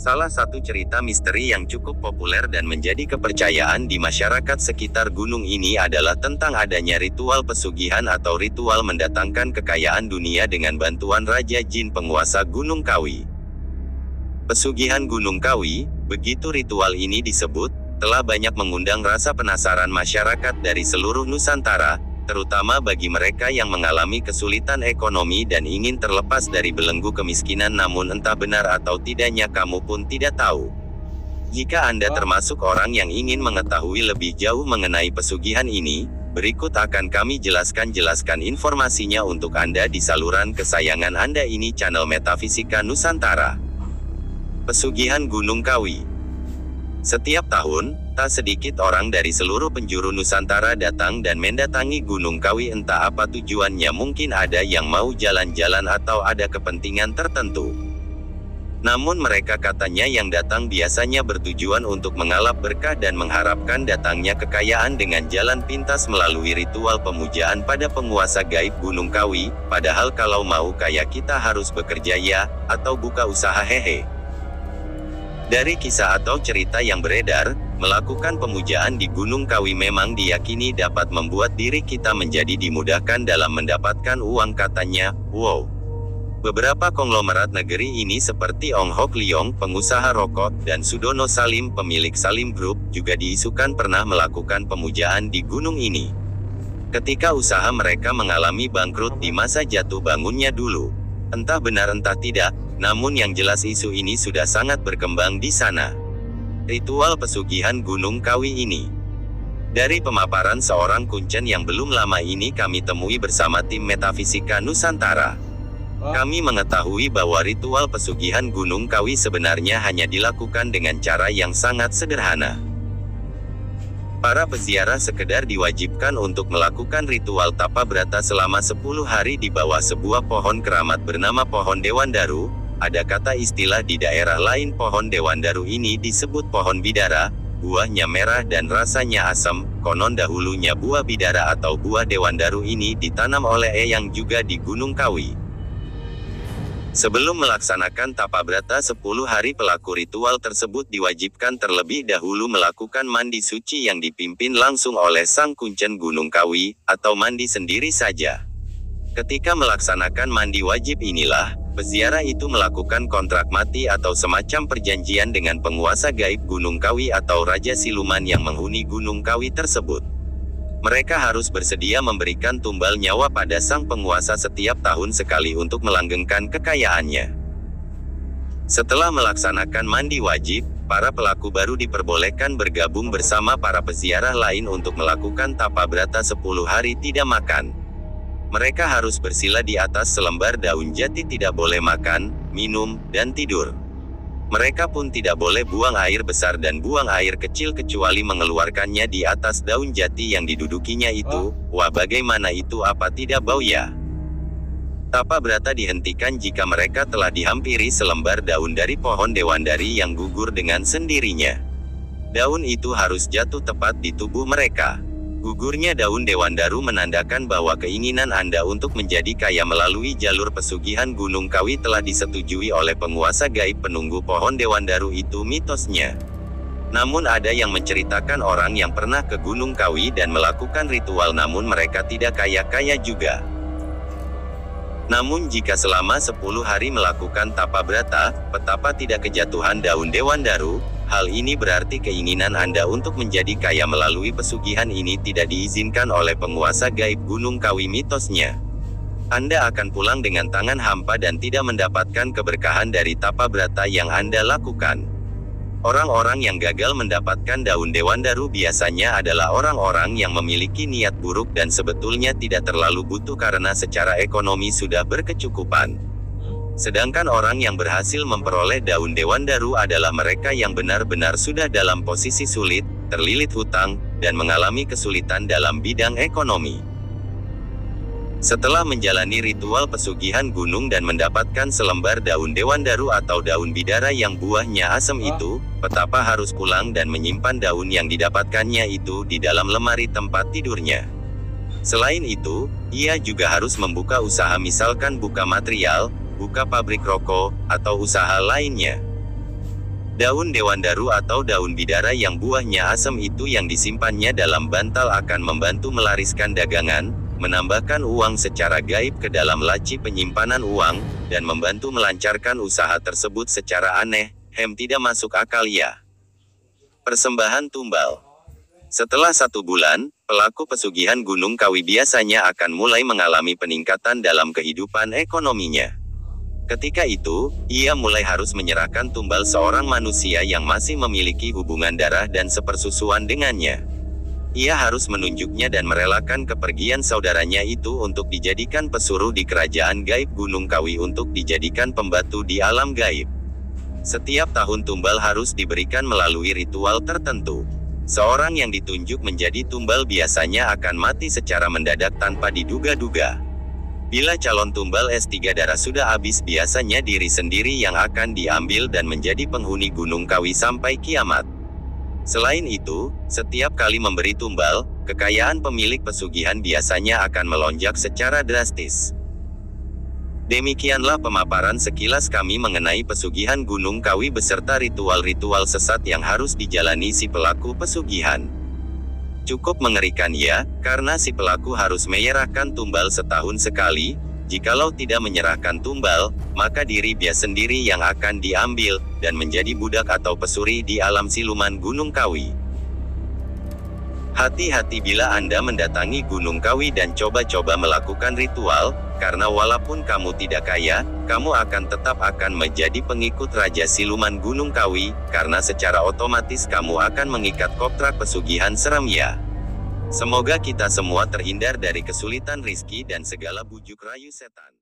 Salah satu cerita misteri yang cukup populer dan menjadi kepercayaan di masyarakat sekitar gunung ini adalah tentang adanya ritual pesugihan atau ritual mendatangkan kekayaan dunia dengan bantuan Raja Jin penguasa Gunung Kawi. Pesugihan Gunung Kawi, begitu ritual ini disebut, telah banyak mengundang rasa penasaran masyarakat dari seluruh Nusantara, terutama bagi mereka yang mengalami kesulitan ekonomi dan ingin terlepas dari belenggu kemiskinan, namun entah benar atau tidaknya kamu pun tidak tahu. Jika Anda termasuk orang yang ingin mengetahui lebih jauh mengenai pesugihan ini, berikut akan kami jelaskan informasinya untuk Anda di saluran kesayangan Anda ini, channel Metafisika Nusantara. Pesugihan Gunung Kawi. Setiap tahun, tak sedikit orang dari seluruh penjuru Nusantara datang dan mendatangi Gunung Kawi, entah apa tujuannya. Mungkin ada yang mau jalan-jalan atau ada kepentingan tertentu. Namun mereka katanya yang datang biasanya bertujuan untuk mengalap berkah dan mengharapkan datangnya kekayaan dengan jalan pintas melalui ritual pemujaan pada penguasa gaib Gunung Kawi. Padahal kalau mau kaya kita harus bekerja ya, atau buka usaha hehe. Dari kisah atau cerita yang beredar, melakukan pemujaan di Gunung Kawi memang diyakini dapat membuat diri kita menjadi dimudahkan dalam mendapatkan uang, katanya. Wow. Beberapa konglomerat negeri ini seperti Ong Hok Leong, pengusaha rokok, dan Sudono Salim, pemilik Salim Group, juga diisukan pernah melakukan pemujaan di gunung ini. Ketika usaha mereka mengalami bangkrut di masa jatuh bangunnya dulu. Entah benar entah tidak, namun yang jelas isu ini sudah sangat berkembang di sana. Ritual pesugihan Gunung Kawi ini. Dari pemaparan seorang kuncen yang belum lama ini kami temui bersama tim Metafisika Nusantara. Kami mengetahui bahwa ritual pesugihan Gunung Kawi sebenarnya hanya dilakukan dengan cara yang sangat sederhana. Para peziarah sekedar diwajibkan untuk melakukan ritual tapa brata selama 10 hari di bawah sebuah pohon keramat bernama pohon Dewandaru. Ada kata istilah di daerah lain pohon Dewandaru ini disebut pohon bidara. Buahnya merah dan rasanya asam. Konon dahulunya buah bidara atau buah Dewandaru ini ditanam oleh Eyang juga di Gunung Kawi. Sebelum melaksanakan tapa brata 10 hari, pelaku ritual tersebut diwajibkan terlebih dahulu melakukan mandi suci yang dipimpin langsung oleh sang kuncen Gunung Kawi, atau mandi sendiri saja. Ketika melaksanakan mandi wajib inilah, peziarah itu melakukan kontrak mati atau semacam perjanjian dengan penguasa gaib Gunung Kawi atau Raja Siluman yang menghuni Gunung Kawi tersebut. Mereka harus bersedia memberikan tumbal nyawa pada sang penguasa setiap tahun sekali untuk melanggengkan kekayaannya. Setelah melaksanakan mandi wajib, para pelaku baru diperbolehkan bergabung bersama para peziarah lain untuk melakukan tapa brata 10 hari tidak makan. Mereka harus bersila di atas selembar daun jati, tidak boleh makan, minum, dan tidur. Mereka pun tidak boleh buang air besar dan buang air kecil kecuali mengeluarkannya di atas daun jati yang didudukinya itu. Wah, bagaimana itu, apa tidak bau ya? Tapa brata dihentikan jika mereka telah dihampiri selembar daun dari pohon Dewandari yang gugur dengan sendirinya. Daun itu harus jatuh tepat di tubuh mereka. Gugurnya daun Dewandaru menandakan bahwa keinginan Anda untuk menjadi kaya melalui jalur pesugihan Gunung Kawi telah disetujui oleh penguasa gaib penunggu pohon Dewandaru itu, mitosnya. Namun ada yang menceritakan orang yang pernah ke Gunung Kawi dan melakukan ritual namun mereka tidak kaya-kaya juga. Namun jika selama 10 hari melakukan tapa brata, betapa tidak kejatuhan daun Dewandaru, hal ini berarti keinginan Anda untuk menjadi kaya melalui pesugihan ini tidak diizinkan oleh penguasa gaib Gunung Kawi, mitosnya. Anda akan pulang dengan tangan hampa dan tidak mendapatkan keberkahan dari tapa brata yang Anda lakukan. Orang-orang yang gagal mendapatkan daun Dewandaru biasanya adalah orang-orang yang memiliki niat buruk dan sebetulnya tidak terlalu butuh karena secara ekonomi sudah berkecukupan. Sedangkan orang yang berhasil memperoleh daun Dewandaru adalah mereka yang benar-benar sudah dalam posisi sulit, terlilit hutang, dan mengalami kesulitan dalam bidang ekonomi. Setelah menjalani ritual pesugihan gunung dan mendapatkan selembar daun Dewandaru atau daun bidara yang buahnya asam itu, petapa harus pulang dan menyimpan daun yang didapatkannya itu di dalam lemari tempat tidurnya. Selain itu, ia juga harus membuka usaha, misalkan buka material, buka pabrik rokok, atau usaha lainnya. Daun dewandaru atau daun bidara yang buahnya asam itu yang disimpannya dalam bantal akan membantu melariskan dagangan, menambahkan uang secara gaib ke dalam laci penyimpanan uang, dan membantu melancarkan usaha tersebut secara aneh, tidak masuk akal ya. Persembahan tumbal. Setelah 1 bulan, pelaku pesugihan Gunung Kawi biasanya akan mulai mengalami peningkatan dalam kehidupan ekonominya. Ketika itu, ia mulai harus menyerahkan tumbal seorang manusia yang masih memiliki hubungan darah dan sepersusuan dengannya. Ia harus menunjuknya dan merelakan kepergian saudaranya itu untuk dijadikan pesuruh di kerajaan gaib Gunung Kawi untuk dijadikan pembatu di alam gaib. Setiap tahun tumbal harus diberikan melalui ritual tertentu. Seorang yang ditunjuk menjadi tumbal biasanya akan mati secara mendadak tanpa diduga-duga. Bila calon tumbal S3 darah sudah habis, biasanya diri sendiri yang akan diambil dan menjadi penghuni Gunung Kawi sampai kiamat. Selain itu, setiap kali memberi tumbal, kekayaan pemilik pesugihan biasanya akan melonjak secara drastis. Demikianlah pemaparan sekilas kami mengenai pesugihan Gunung Kawi beserta ritual-ritual sesat yang harus dijalani si pelaku pesugihan. Cukup mengerikan ya, karena si pelaku harus menyerahkan tumbal setahun sekali. Jikalau tidak menyerahkan tumbal, maka diri dia sendiri yang akan diambil, dan menjadi budak atau pesuri di alam siluman Gunung Kawi. Hati-hati bila Anda mendatangi Gunung Kawi dan coba-coba melakukan ritual, karena walaupun kamu tidak kaya, kamu akan tetap menjadi pengikut Raja Siluman Gunung Kawi, karena secara otomatis kamu akan mengikat kontrak pesugihan seram ya. Semoga kita semua terhindar dari kesulitan rizki dan segala bujuk rayu setan.